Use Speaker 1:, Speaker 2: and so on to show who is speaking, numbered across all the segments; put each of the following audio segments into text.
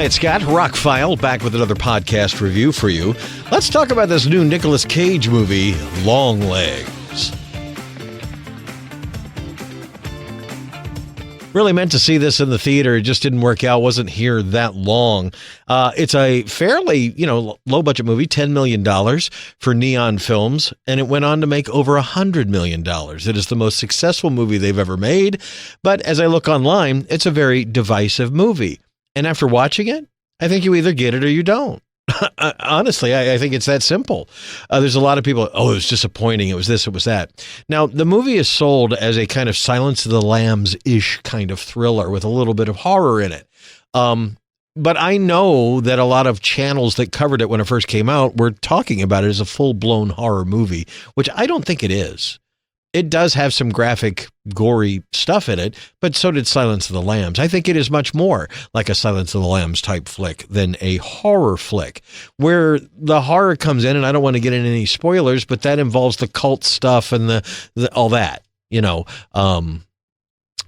Speaker 1: Hi, it's Scott, ROCKFILE, back with another podcast review for you. Let's talk about this new Nicolas Cage movie, Longlegs. Really meant to see this in the theater. It just didn't work out. Wasn't here that long. It's a fairly, low-budget movie, $10 million for Neon Films, and it went on to make over $100 million. It is the most successful movie they've ever made, but as I look online, it's a very divisive movie. And after watching it, I think you either get it or you don't. Honestly, I think it's that simple. There's a lot of people, it was disappointing. It was this, it was that. Now, the movie is sold as a kind of Silence of the Lambs-ish kind of thriller with a little bit of horror in it. But I know that a lot of channels that covered it when it first came out were talking about it as a full-blown horror movie, which I don't think it is. It does have some graphic, gory stuff in it, but so did Silence of the Lambs. I think it is much more like a Silence of the Lambs type flick than a horror flick, where the horror comes in, and I don't want to get into any spoilers, but that involves the cult stuff and the all that,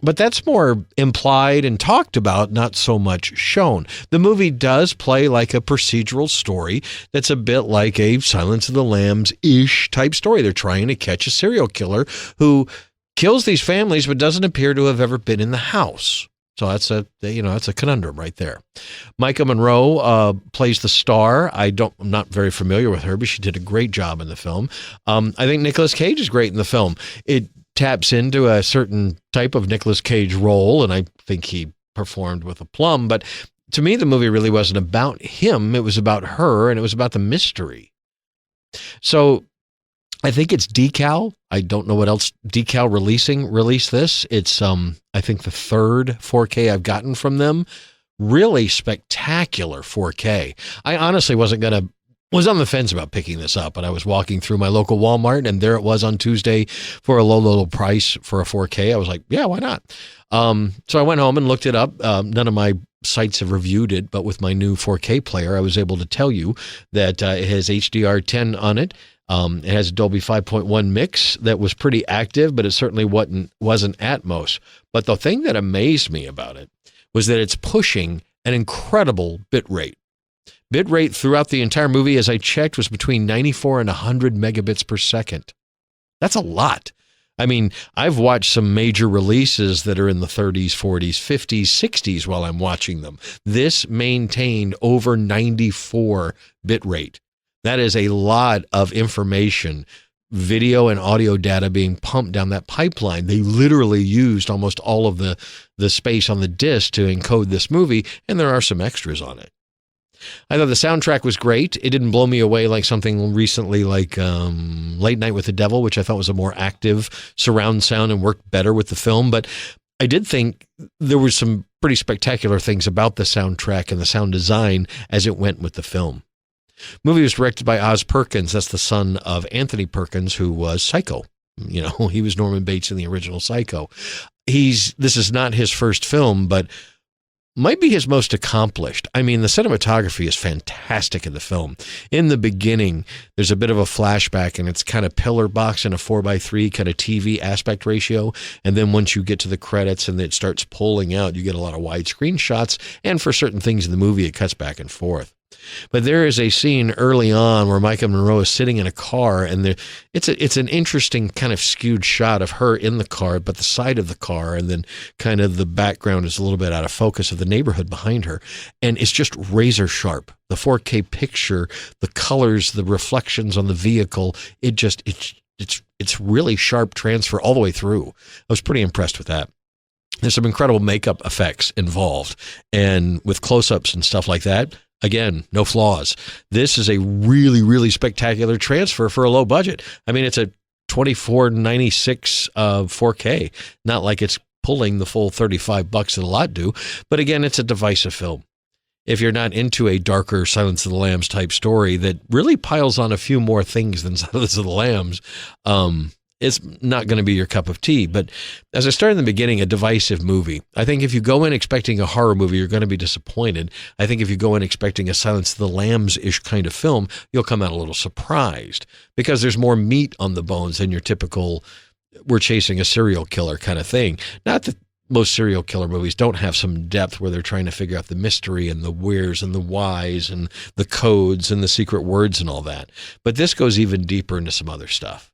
Speaker 1: But that's more implied and talked about, not so much shown. The movie does play like a procedural story that's a bit like a Silence of the Lambs-ish type story. They're trying to catch a serial killer who kills these families but doesn't appear to have ever been in the house. So that's a conundrum right there. Micah Monroe plays the star. I'm not very familiar with her, but she did a great job in the film. I think Nicolas Cage is great in the film. It taps into a certain type of Nicolas Cage role, and I think he performed with aplomb. But to me, the movie really wasn't about him. It was about her, and it was about the mystery. So I think it's Decal. I don't know what else Decal released this. It's, I think, the third 4K I've gotten from them. Really spectacular 4K. I honestly was on the fence about picking this up, but I was walking through my local Walmart, and there it was on Tuesday for a low price for a 4K. I was like, yeah, why not? So I went home and looked it up. None of my sites have reviewed it, but with my new 4K player, I was able to tell you that it has HDR10 on it. It has a Dolby 5.1 mix that was pretty active, but it certainly wasn't Atmos. But the thing that amazed me about it was that it's pushing an incredible bit rate. Bit rate throughout the entire movie, as I checked, was between 94 and 100 megabits per second. That's a lot. I mean, I've watched some major releases that are in the 30s, 40s, 50s, 60s while I'm watching them. This maintained over 94 bit rate. That is a lot of information, video and audio data being pumped down that pipeline. They literally used almost all of the space on the disc to encode this movie, and there are some extras on it. I thought the soundtrack was great. It didn't blow me away like something recently like Late Night with the Devil, which I thought was a more active surround sound and worked better with the film. But I did think there were some pretty spectacular things about the soundtrack and the sound design as it went with the film. The movie was directed by Oz Perkins. That's the son of Anthony Perkins, who was Psycho. He was Norman Bates in the original Psycho. This is not his first film, but might be his most accomplished. I mean, the cinematography is fantastic in the film. In the beginning, there's a bit of a flashback, and it's kind of pillar box in a 4:3 kind of TV aspect ratio. And then once you get to the credits and it starts pulling out, you get a lot of widescreen shots. And for certain things in the movie, it cuts back and forth. But there is a scene early on where Micah Monroe is sitting in a car, and it's an interesting kind of skewed shot of her in the car, but the side of the car, and then kind of the background is a little bit out of focus of the neighborhood behind her. And it's just razor sharp. The 4K picture, the colors, the reflections on the vehicle, it's really sharp transfer all the way through. I was pretty impressed with that. There's some incredible makeup effects involved, and with close-ups and stuff like that. Again, no flaws. This is a really, really spectacular transfer for a low budget. I mean, it's a $24.96 4K. Not like it's pulling the full $35 that a lot do. But again, it's a divisive film. If you're not into a darker Silence of the Lambs type story that really piles on a few more things than Silence of the Lambs, it's not going to be your cup of tea. But as I started in the beginning, a divisive movie. I think if you go in expecting a horror movie, you're going to be disappointed. I think if you go in expecting a Silence of the Lambs-ish kind of film, you'll come out a little surprised because there's more meat on the bones than your typical we're chasing a serial killer kind of thing. Not that most serial killer movies don't have some depth where they're trying to figure out the mystery and the wheres and the whys and the codes and the secret words and all that. But this goes even deeper into some other stuff.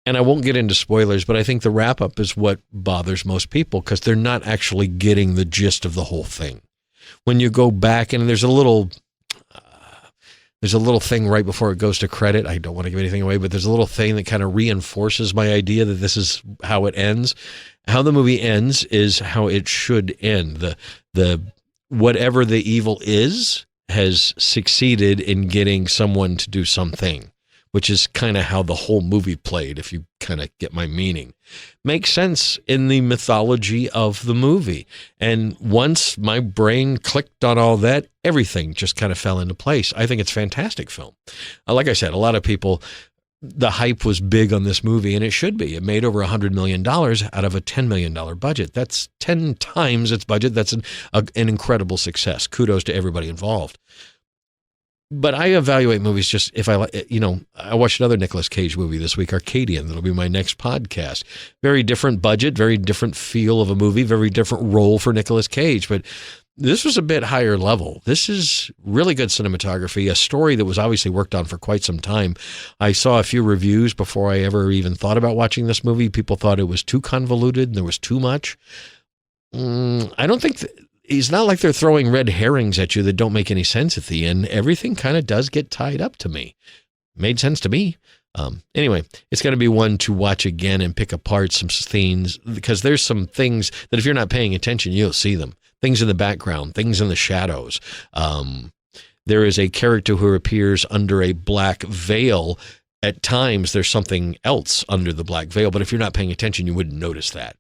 Speaker 1: And I won't get into spoilers, but I think the wrap-up is what bothers most people because they're not actually getting the gist of the whole thing. When you go back, and there's a little thing right before it goes to credit. I don't want to give anything away, but there's a little thing that kind of reinforces my idea that this is how it ends. How the movie ends is how it should end. The whatever the evil is has succeeded in getting someone to do something, which is kind of how the whole movie played, if you kind of get my meaning. Makes sense in the mythology of the movie. And once my brain clicked on all that, everything just kind of fell into place. I think it's a fantastic film. Like I said, a lot of people, the hype was big on this movie, and it should be. It made over $100 million out of a $10 million budget. That's 10 times its budget. That's an incredible success. Kudos to everybody involved. But I evaluate movies just if I watched another Nicolas Cage movie this week, Arcadian. That'll be my next podcast. Very different budget, very different feel of a movie, very different role for Nicolas Cage. But this was a bit higher level. This is really good cinematography, a story that was obviously worked on for quite some time. I saw a few reviews before I ever even thought about watching this movie. People thought it was too convoluted and there was too much. I don't think it's not like they're throwing red herrings at you that don't make any sense at the end. Everything kind of does get tied up to me. Made sense to me. Anyway, it's going to be one to watch again and pick apart some things, because there's some things that if you're not paying attention, you'll see them. Things in the background, things in the shadows. There is a character who appears under a black veil. At times, there's something else under the black veil, but if you're not paying attention, you wouldn't notice that.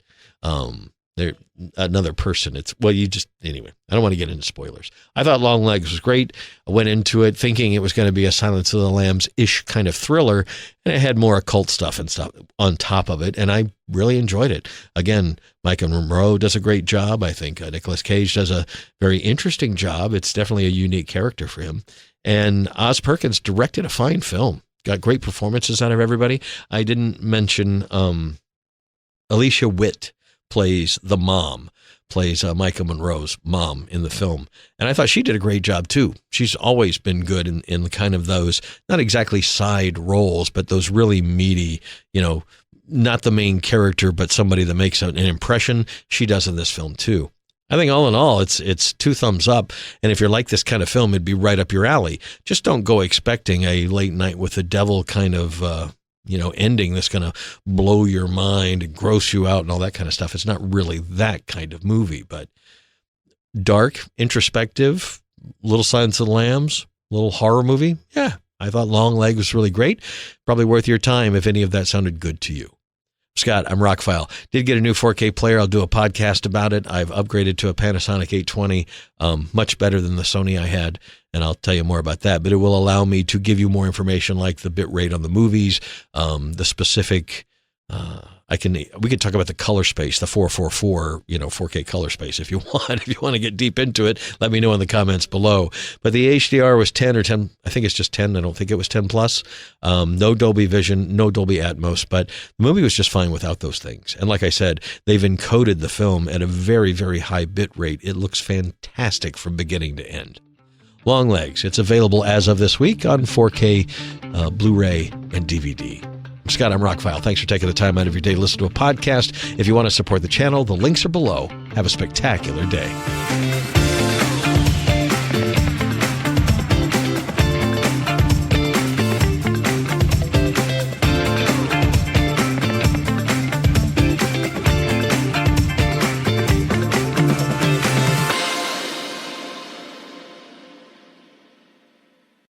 Speaker 1: They're another person. Anyway, I don't want to get into spoilers. I thought Longlegs was great. I went into it thinking it was going to be a Silence of the Lambs-ish kind of thriller, and it had more occult stuff and stuff on top of it, and I really enjoyed it. Again, Micah Monroe does a great job. I think Nicolas Cage does a very interesting job. It's definitely a unique character for him. And Oz Perkins directed a fine film. Got great performances out of everybody. I didn't mention Alicia Witt plays Micah Monroe's mom in the film. And I thought she did a great job too. She's always been good in kind of those, not exactly side roles, but those really meaty, not the main character, but somebody that makes an impression. She does in this film too. I think all in all, it's 2 thumbs up. And if you're like this kind of film, it'd be right up your alley. Just don't go expecting a Late Night with the Devil kind of, ending that's going to blow your mind and gross you out and all that kind of stuff. It's not really that kind of movie, but dark, introspective, little Silence of the Lambs, little horror movie. Yeah, I thought Longlegs was really great. Probably worth your time if any of that sounded good to you. Scott, I'm ROCKFILE. Did get a new 4K player. I'll do a podcast about it. I've upgraded to a Panasonic 820, much better than the Sony I had, and I'll tell you more about that. But it will allow me to give you more information like the bit rate on the movies, the specific... we could talk about the color space, the 444, 4K color space if you want. If you want to get deep into it, let me know in the comments below. But the HDR was 10 or 10. I think it's just 10. I don't think it was 10 plus. No Dolby Vision, no Dolby Atmos, but the movie was just fine without those things. And like I said, they've encoded the film at a very, very high bit rate. It looks fantastic from beginning to end. Longlegs, it's available as of this week on 4K Blu-ray and DVD. Scott, I'm ROCKFILE. Thanks for taking the time out of your day to listen to a podcast. If you want to support the channel, the links are below. Have a spectacular day.